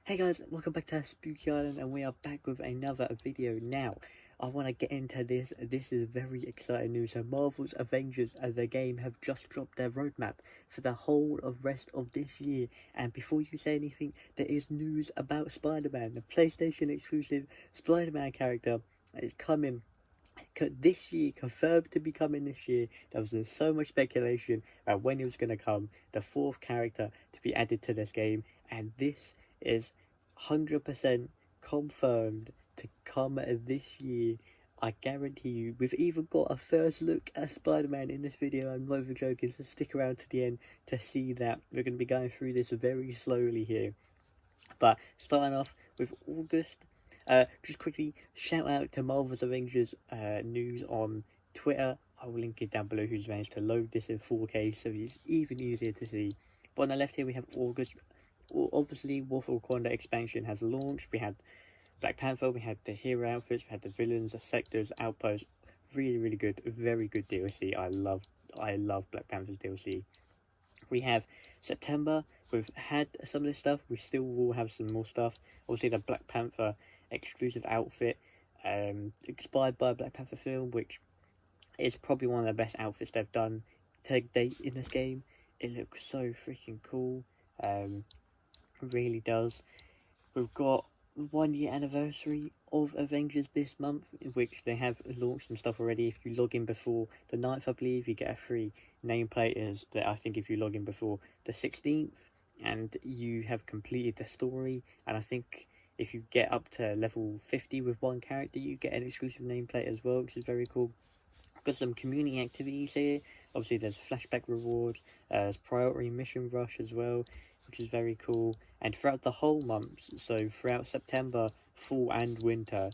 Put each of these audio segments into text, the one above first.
Hey guys, welcome back to Spooky Island, and we are back with another video now. I want to get into this. This is very exciting news. So Marvel's Avengers as a game have just dropped their roadmap for the whole of rest of this year. And before you say anything, there is news about Spider-Man. The PlayStation exclusive Spider-Man character is coming this year, confirmed to be coming this year. There was so much speculation about when it was going to come, the fourth character to be added to this game, and this is 100% confirmed to come this year. I guarantee you. We've even got a first look at Spider-Man in this video. I'm not even joking, so stick around to the end to see that. We're going to be going through this very slowly here, but starting off with August. Just quickly, shout out to Marvel's Avengers news on Twitter. I will link it down below, who's managed to load this in 4K, so it's even easier to see. But on the left here we have August. Obviously, War for Wakanda expansion has launched. We had Black Panther, we had the hero outfits, we had the villains, the sectors, outposts. Really good, very good DLC. I love Black Panther's DLC. We have September. We've had some of this stuff. We still will have some more stuff. Obviously, the Black Panther exclusive outfit, inspired by a Black Panther film, which is probably one of the best outfits they've done to date in this game. It looks so freaking cool. Really does. We've got 1 year anniversary of Avengers this month, in which they have launched some stuff already. If you log in before the 9th, I believe, you get a free nameplate. Is that I think if you log in before the 16th and you have completed the story, and I think if you get up to level 50 with one character, you get an exclusive nameplate as well, which is very cool. Got some community activities here. Obviously, there's flashback rewards, there's priority mission rush as well, which is very cool. And throughout the whole month, so throughout September, fall and winter,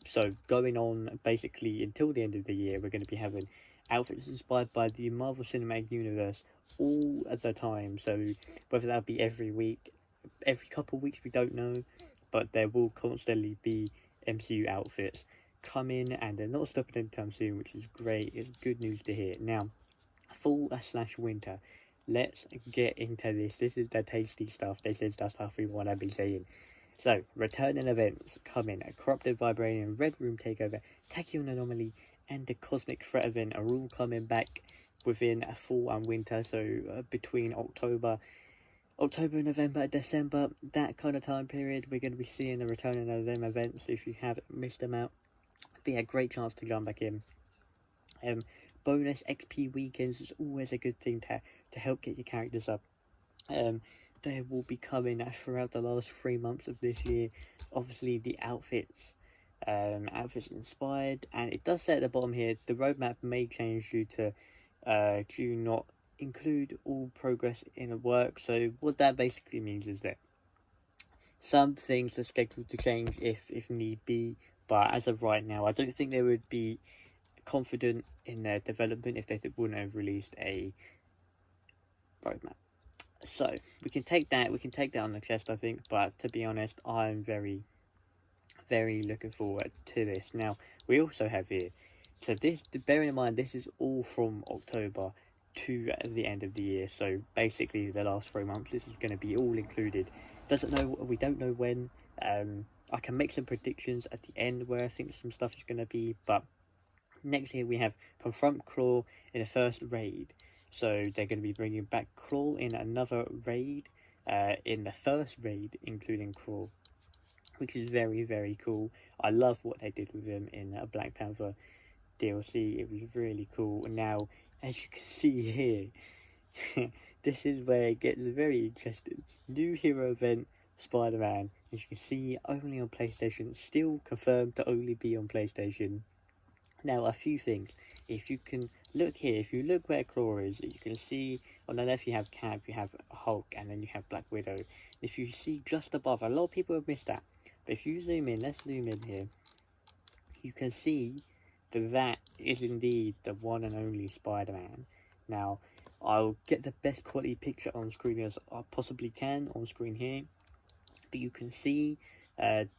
so going on basically until the end of the year, we're going to be having outfits inspired by the Marvel Cinematic Universe all at the time. So whether that be every week, every couple of weeks, we don't know, but there will constantly be MCU outfits coming, and they're not stopping anytime soon, which is great. It's good news to hear. Now, fall/winter. Let's get into this. This is the tasty stuff. This is the stuff we want to be saying. So, returning events coming. A Corrupted Vibranium, Red Room Takeover, Tachyon Anomaly, and the Cosmic Threat event are all coming back within a fall and winter. So, between October, November, December, that kind of time period, we're going to be seeing the returning of them events. If you have missed them out, be a great chance to jump back in. Bonus XP weekends is always a good thing to help get your characters up. They will be coming throughout the last 3 months of this year. Obviously, the outfits inspired, and it does say at the bottom here, the roadmap may change due to do not include all progress in a work. So what that basically means is that some things are scheduled to change if need be, but as of right now, I don't think they would be confident in their development if they wouldn't have released a roadmap. So we can take that on the chest, I think. But to be honest, I'm very looking forward to this. Now we also have here, so this, bearing in mind, this is all from October to the end of the year. So basically, the last 3 months, this is going to be all included. We don't know when. I can make some predictions at the end where I think some stuff is going to be, but next here we have Confront Claw in the first raid. So they're going to be bringing back Claw in another raid, in the first raid, including Claw, which is very cool. I love what they did with him in Black Panther DLC. It was really cool. Now, as you can see here, this is where it gets very interesting. New hero event, Spider-Man. As you can see, only on PlayStation. Still confirmed to only be on PlayStation. Now, a few things. If you can look here, if you look where Claw is, you can see on the left you have Cap, you have Hulk, and then you have Black Widow. If you see just above, a lot of people have missed that, but if you zoom in, let's zoom in here, you can see that is indeed the one and only Spider-Man. Now, I'll get the best quality picture on screen as I possibly can on screen here, but you can see the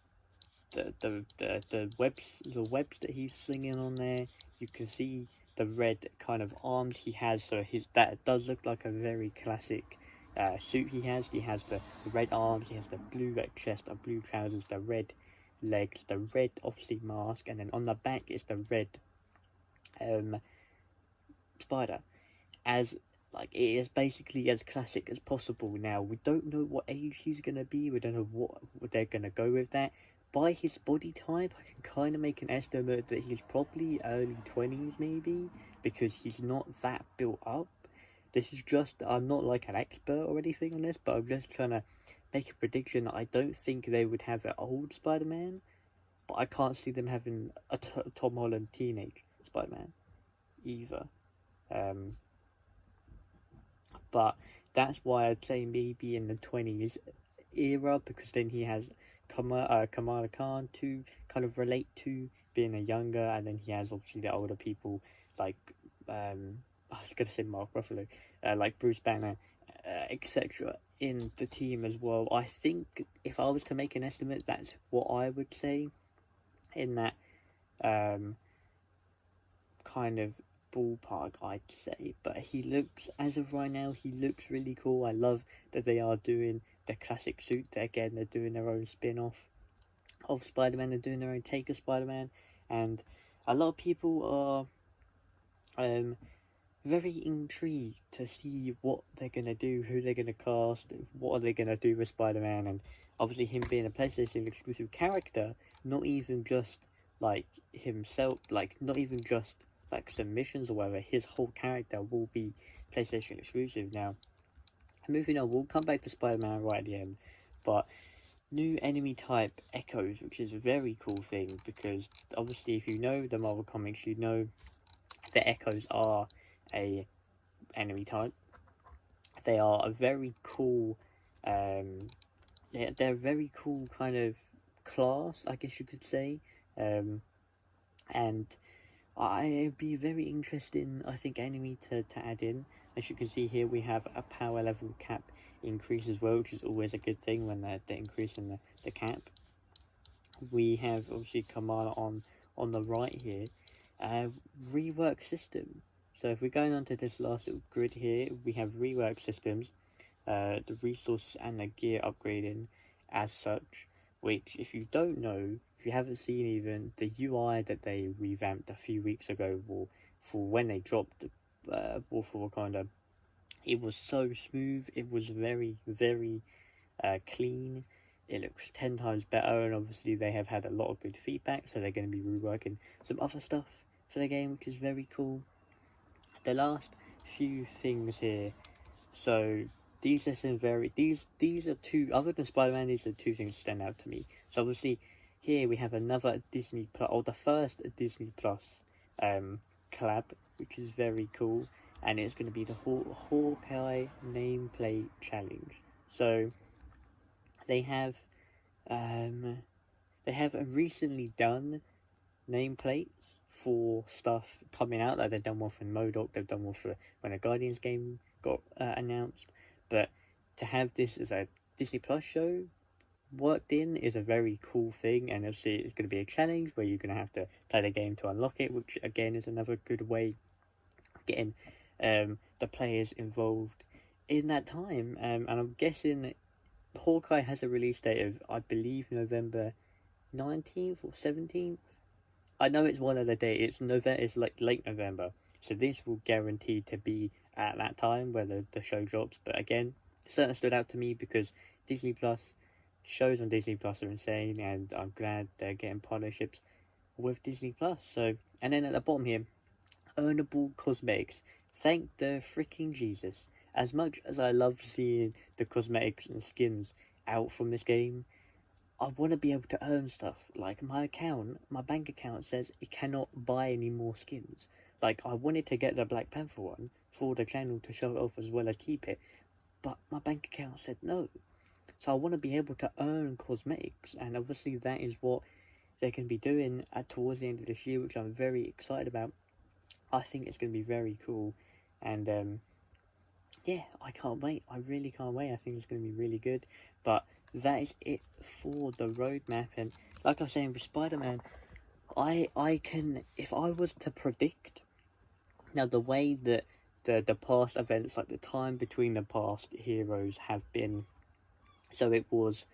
webs that he's slinging on there. You can see the red kind of arms he has, so that does look like a very classic suit he has. He has the red arms, he has the blue chest, the blue trousers, the red legs, the red obviously mask, and then on the back is the red spider. As like, it is basically as classic as possible. Now we don't know what age he's gonna be, we don't know what they're gonna go with that. By his body type, I can kind of make an estimate that he's probably early 20s maybe, because he's not that built up. This is just, I'm not like an expert or anything on this, but I'm just trying to make a prediction. I don't think they would have an old Spider-Man, but I can't see them having a Tom Holland teenage Spider-Man either. But that's why I'd say maybe in the 20s era, because then he has Kamala Khan to kind of relate to, being a younger, and then he has obviously the older people like I was gonna say Mark Ruffalo, like Bruce Banner, etc. in the team as well. I think if I was to make an estimate, that's what I would say in that kind of ballpark, I'd say. But he looks, as of right now, he looks really cool. I love that they are doing the classic suit. Again, they're doing their own spin-off of Spider-Man. They're doing their own take of Spider-Man, and a lot of people are very intrigued to see what they're gonna do, who they're gonna cast, what are they gonna do with Spider-Man. And obviously him being a PlayStation exclusive character, not even just like himself, like not even just like submissions or whatever, his whole character will be PlayStation exclusive. Now, moving on, we'll come back to Spider-Man right at the end, but new enemy type Echoes, which is a very cool thing, because obviously if you know the Marvel Comics, you know the Echoes are a enemy type. They are a very cool, they're a very cool kind of class, I guess you could say, and it'd be very interesting, I think, enemy to add in. As you can see here, we have a power level cap increase as well, which is always a good thing when they're increasing the cap. We have obviously Kamala on the right here. Rework System. So if we're going on to this last little grid here, we have Rework Systems, the resources and the gear upgrading as such, which, if you don't know, if you haven't seen even, the UI that they revamped a few weeks ago for when they dropped War for Wakanda, it was so smooth, it was very, very clean, it looks 10 times better, and obviously they have had a lot of good feedback, so they're going to be reworking some other stuff for the game, which is very cool. The last few things here, so these are some these are two, other than Spider-Man, these are two things that stand out to me. So obviously here we have another Disney Plus, or the first Disney Plus collab, which is very cool, and it's going to be the Hawkeye nameplate challenge. So they have recently done nameplates for stuff coming out, like they've done one for MODOK, they've done one for when a Guardians game got announced, but to have this as a Disney Plus show worked in is a very cool thing. And obviously it's going to be a challenge where you're going to have to play the game to unlock it, which again is another good way of getting the players involved in that time. And I'm guessing Hawkeye has a release date of, I believe, November 19th or 17th. I know it's one of the days. It's like late November, so this will guarantee to be at that time where the show drops. But again, it certainly stood out to me because Disney Plus shows on Disney Plus are insane, and I'm glad they're getting partnerships with Disney Plus. So, and then at the bottom here, Earnable Cosmetics. Thank the freaking Jesus. As much as I love seeing the cosmetics and skins out from this game, I want to be able to earn stuff. Like my bank account says it cannot buy any more skins. Like, I wanted to get the Black Panther one for the channel to show it off as well as keep it, but my bank account said no. So I want to be able to earn cosmetics, and obviously that is what they can be doing towards the end of this year, which I'm very excited about. I think it's going to be very cool, and yeah, I can't wait. I really can't wait. I think it's going to be really good. But that is it for the roadmap. And like I was saying with Spider-Man, I can, if I was to predict, now the way that the past events, like the time between the past heroes have been. So it was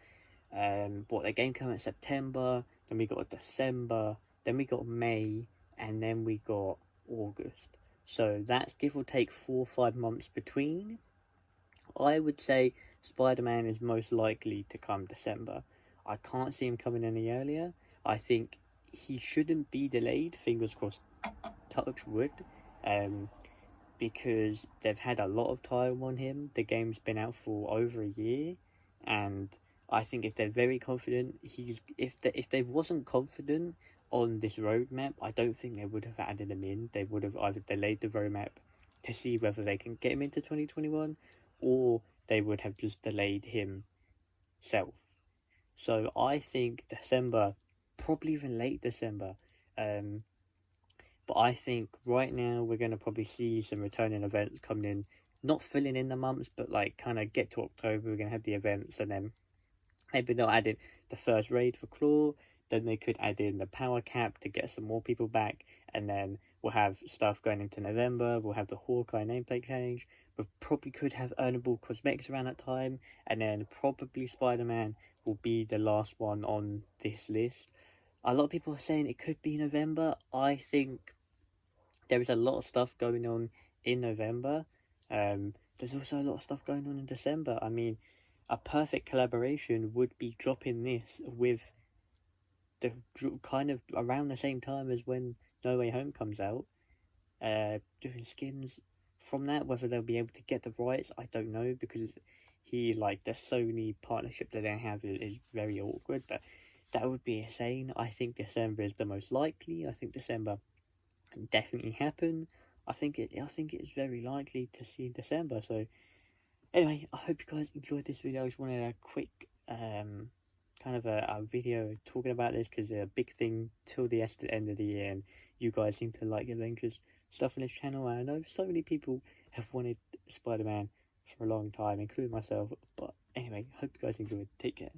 the game came out in September, then we got December, then we got May, and then we got August. So that's give or take 4 or 5 months between. I would say Spider-Man is most likely to come December. I can't see him coming any earlier. I think he shouldn't be delayed, fingers crossed, touch wood, because they've had a lot of time on him. The game's been out for over a year, and I think if they're very confident, if they wasn't confident on this roadmap, I don't think they would have added him in. They would have either delayed the roadmap to see whether they can get him into 2021, or they would have just delayed himself. So I think December, probably even late December. But I think right now we're going to probably see some returning events coming in, not filling in the months, but like kind of get to October, we're going to have the events, and then maybe they'll add in the first raid for Claw, then they could add in the power cap to get some more people back, and then we'll have stuff going into November, we'll have the Hawkeye nameplate change, we probably could have Earnable Cosmetics around that time, and then probably Spider-Man will be the last one on this list. A lot of people are saying it could be November. I think there is a lot of stuff going on in November. There's also a lot of stuff going on in December. I mean, a perfect collaboration would be dropping this with the kind of around the same time as when No Way Home comes out. Doing skins from that, whether they'll be able to get the rights, I don't know, because the Sony partnership that they have is very awkward, but that would be insane. I think December is the most likely. I think December can definitely happen. I think it's very likely to see in December. So anyway, I hope you guys enjoyed this video. I just wanted a quick kind of a video talking about this, because it's a big thing till the end of the year, and you guys seem to like Avengers stuff on this channel, and I know so many people have wanted Spider-Man for a long time, including myself. But anyway, hope you guys enjoyed. Take care.